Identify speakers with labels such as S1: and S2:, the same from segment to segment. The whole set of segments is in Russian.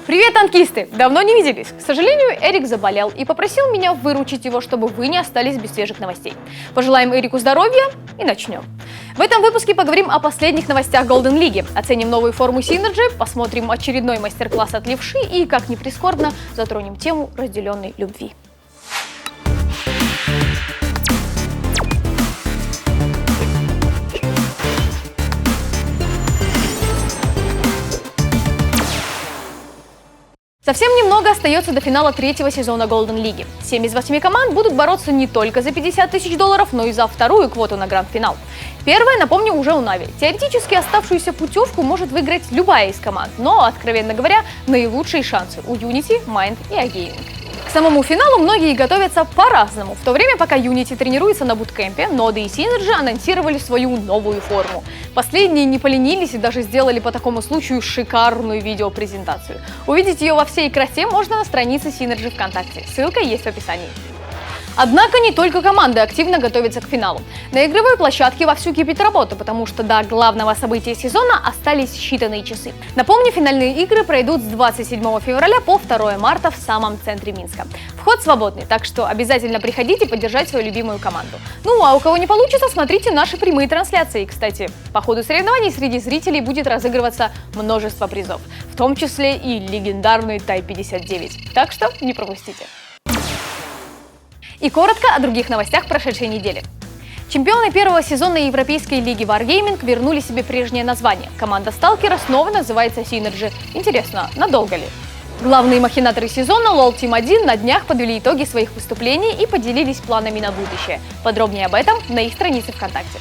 S1: Привет, танкисты! Давно не виделись. К сожалению, Эрик заболел и попросил меня выручить его, чтобы вы не остались без свежих новостей. Пожелаем Эрику здоровья и начнем. В этом выпуске поговорим о последних новостях Golden League, оценим новую форму Synergy, посмотрим очередной мастер-класс от Левши и, как ни прискорбно, затронем тему разделенной любви. Совсем немного остается до финала третьего сезона Golden League. 7 из 8 команд будут бороться не только за 50 тысяч долларов, но и за вторую квоту на гранд-финал. Первая, напомню, уже у Нави. Теоретически оставшуюся путевку может выиграть любая из команд, но, откровенно говоря, наилучшие шансы у Unity, Mind и iGaming. К самому финалу многие готовятся по-разному. В то время, пока Unity тренируется на буткемпе, Ноды и Synergy анонсировали свою новую форму. Последние не поленились и даже сделали по такому случаю шикарную видеопрезентацию. Увидеть ее во всей красе можно на странице Synergy ВКонтакте. Ссылка есть в описании. Однако не только команды активно готовятся к финалу. На игровой площадке вовсю кипит работа, потому что до главного события сезона остались считанные часы. Напомню, финальные игры пройдут с 27 февраля по 2 марта в самом центре Минска. Вход свободный, так что обязательно приходите поддержать свою любимую команду. Ну а у кого не получится, смотрите наши прямые трансляции. Кстати, по ходу соревнований среди зрителей будет разыгрываться множество призов, в том числе и легендарный Тай-59. Так что не пропустите. И коротко о других новостях прошедшей недели. Чемпионы первого сезона Европейской лиги Wargaming вернули себе прежнее название. Команда сталкера снова называется Synergy. Интересно, надолго ли? Главные махинаторы сезона LoL Team 1 на днях подвели итоги своих выступлений и поделились планами на будущее. Подробнее об этом на их странице ВКонтакте.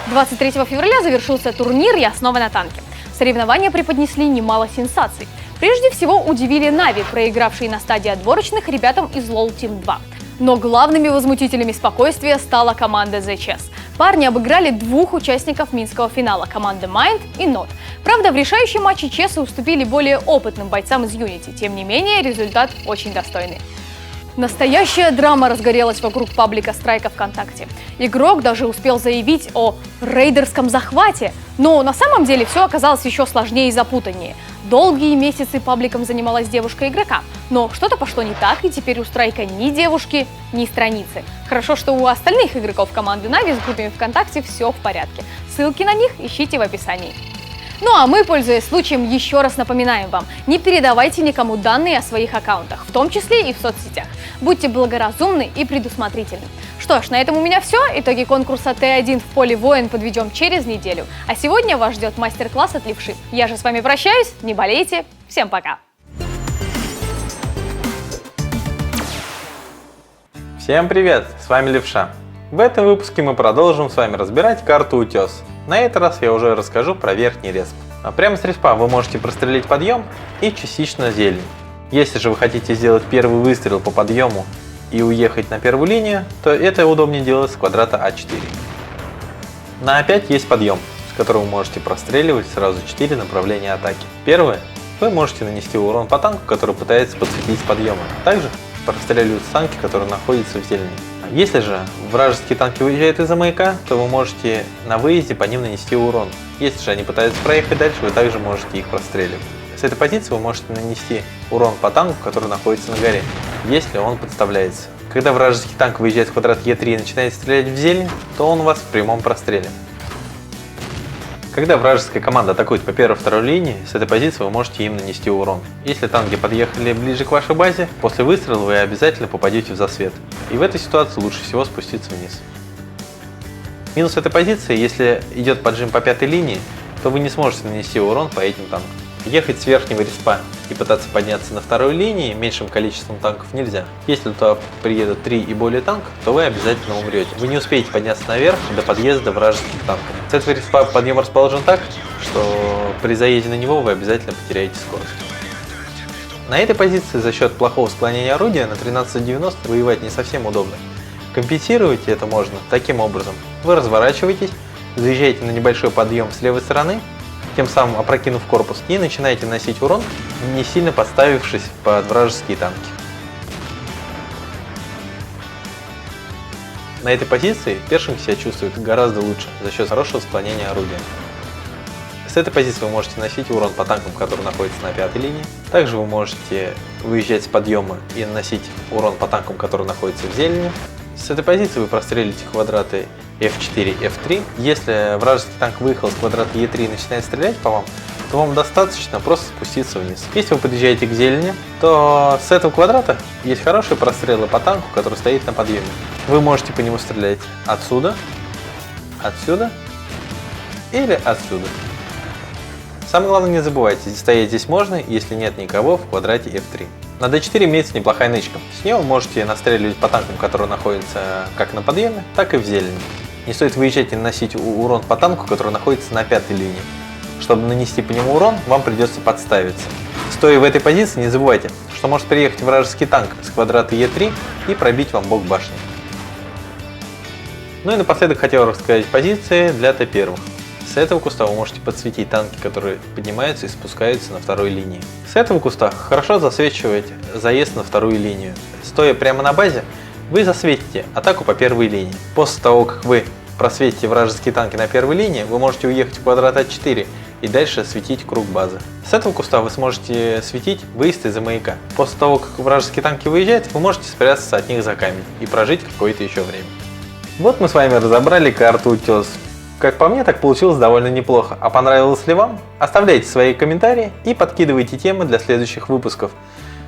S1: 23 февраля завершился турнир «Я снова на танке». Соревнования преподнесли немало сенсаций. Прежде всего удивили Нави, проигравшие на стадии отборочных ребятам из LoL Team 2. Но главными возмутителями спокойствия стала команда The Chess. Парни обыграли двух участников минского финала – команды Mind и Nod. Правда, в решающем матче Chess уступили более опытным бойцам из Unity. Тем не менее, результат очень достойный. Настоящая драма разгорелась вокруг паблика Страйка ВКонтакте. Игрок даже успел заявить о рейдерском захвате, но на самом деле все оказалось еще сложнее и запутаннее. Долгие месяцы пабликом занималась девушка игрока, но что-то пошло не так, и теперь у Страйка ни девушки, ни страницы. Хорошо, что у остальных игроков команды Нави с группами ВКонтакте все в порядке. Ссылки на них ищите в описании. Ну а мы, пользуясь случаем, еще раз напоминаем вам, не передавайте никому данные о своих аккаунтах, в том числе и в соцсетях. Будьте благоразумны и предусмотрительны. Что ж, на этом у меня все. Итоги конкурса Т1 в поле воин подведем через неделю. А сегодня вас ждет мастер-класс от Левши. Я же с вами прощаюсь, не болейте, всем пока!
S2: Всем привет, с вами Левша. В этом выпуске мы продолжим с вами разбирать карту Утес. На этот раз я уже расскажу про верхний респ. Прямо с респа вы можете прострелить подъем и частично зелень. Если же вы хотите сделать первый выстрел по подъему и уехать на первую линию, то это удобнее делать с квадрата А4. На А5 есть подъем, с которого вы можете простреливать сразу 4 направления атаки. Первое. Вы можете нанести урон по танку, который пытается подсветить с подъема. Также простреливаются танки, которые находятся в зелени. Если же вражеские танки выезжают из-за маяка, то вы можете на выезде по ним нанести урон. Если же они пытаются проехать дальше, вы также можете их простреливать. С этой позиции вы можете нанести урон по танку, который находится на горе, если он подставляется. Когда вражеский танк выезжает в квадрат Е3 и начинает стрелять в зелень, то он у вас в прямом простреле. Когда вражеская команда атакует по первой-второй линии, с этой позиции вы можете им нанести урон. Если танки подъехали ближе к вашей базе, после выстрела вы обязательно попадете в засвет. И в этой ситуации лучше всего спуститься вниз. Минус этой позиции: если идет поджим по пятой линии, то вы не сможете нанести урон по этим танкам. Ехать с верхнего респа и пытаться подняться на второй линии меньшим количеством танков нельзя. Если туда приедут 3 и более танков, то вы обязательно умрете. Вы не успеете подняться наверх до подъезда вражеских танков. С этого респа подъем расположен так, что при заезде на него вы обязательно потеряете скорость. На этой позиции за счет плохого склонения орудия на 1390 воевать не совсем удобно. Компенсировать это можно таким образом. Вы разворачиваетесь, заезжаете на небольшой подъем с левой стороны, тем самым опрокинув корпус, и начинаете наносить урон, не сильно подставившись под вражеские танки. На этой позиции Першинг себя чувствует гораздо лучше за счет хорошего склонения орудия. С этой позиции вы можете наносить урон по танкам, которые находятся на 5-й линии. Также вы можете выезжать с подъема и наносить урон по танкам, которые находятся в зелени. С этой позиции вы прострелите квадраты F4, F3. Если вражеский танк выехал с квадрата E3 и начинает стрелять по вам, то вам достаточно просто спуститься вниз. Если вы подъезжаете к зелени, то с этого квадрата есть хорошие прострелы по танку, который стоит на подъеме. Вы можете по нему стрелять отсюда, отсюда или отсюда. Самое главное, не забывайте, стоять здесь можно, если нет никого в квадрате F3. На D4 имеется неплохая нычка. С нее вы можете настреливать по танкам, которые находятся как на подъеме, так и в зелени. Не стоит выезжать и наносить урон по танку, который находится на 5-й линии. Чтобы нанести по нему урон, вам придется подставиться. Стоя в этой позиции, не забывайте, что может приехать вражеский танк с квадрата E3 и пробить вам бок башни. Ну и напоследок хотел рассказать позиции для Т1. С этого куста вы можете подсветить танки, которые поднимаются и спускаются на второй линии. С этого куста хорошо засвечивать заезд на вторую линию. Стоя прямо на базе, вы засветите атаку по первой линии. После того, как вы просветите вражеские танки на первой линии, вы можете уехать в квадрат А4 и дальше светить круг базы. С этого куста вы сможете светить выезд из-за маяка. После того, как вражеские танки выезжают, вы можете спрятаться от них за камень и прожить какое-то еще время. Вот мы с вами разобрали карту Утес. Как по мне, так получилось довольно неплохо. А понравилось ли вам? Оставляйте свои комментарии и подкидывайте темы для следующих выпусков.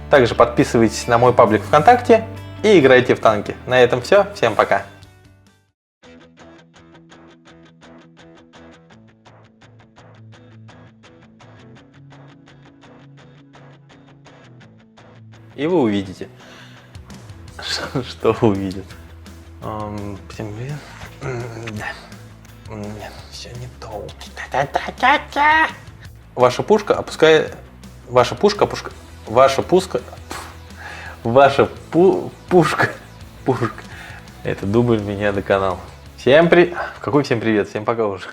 S2: Также подписывайтесь на мой паблик ВКонтакте и играйте в танки. На этом все. Всем пока. И вы увидите. Что вы увидите? Всем привет. Нет, все не то. Ваша пушка опускает. Ваша пушка. Это дубль меня доконал. Какой всем привет? Всем пока уже.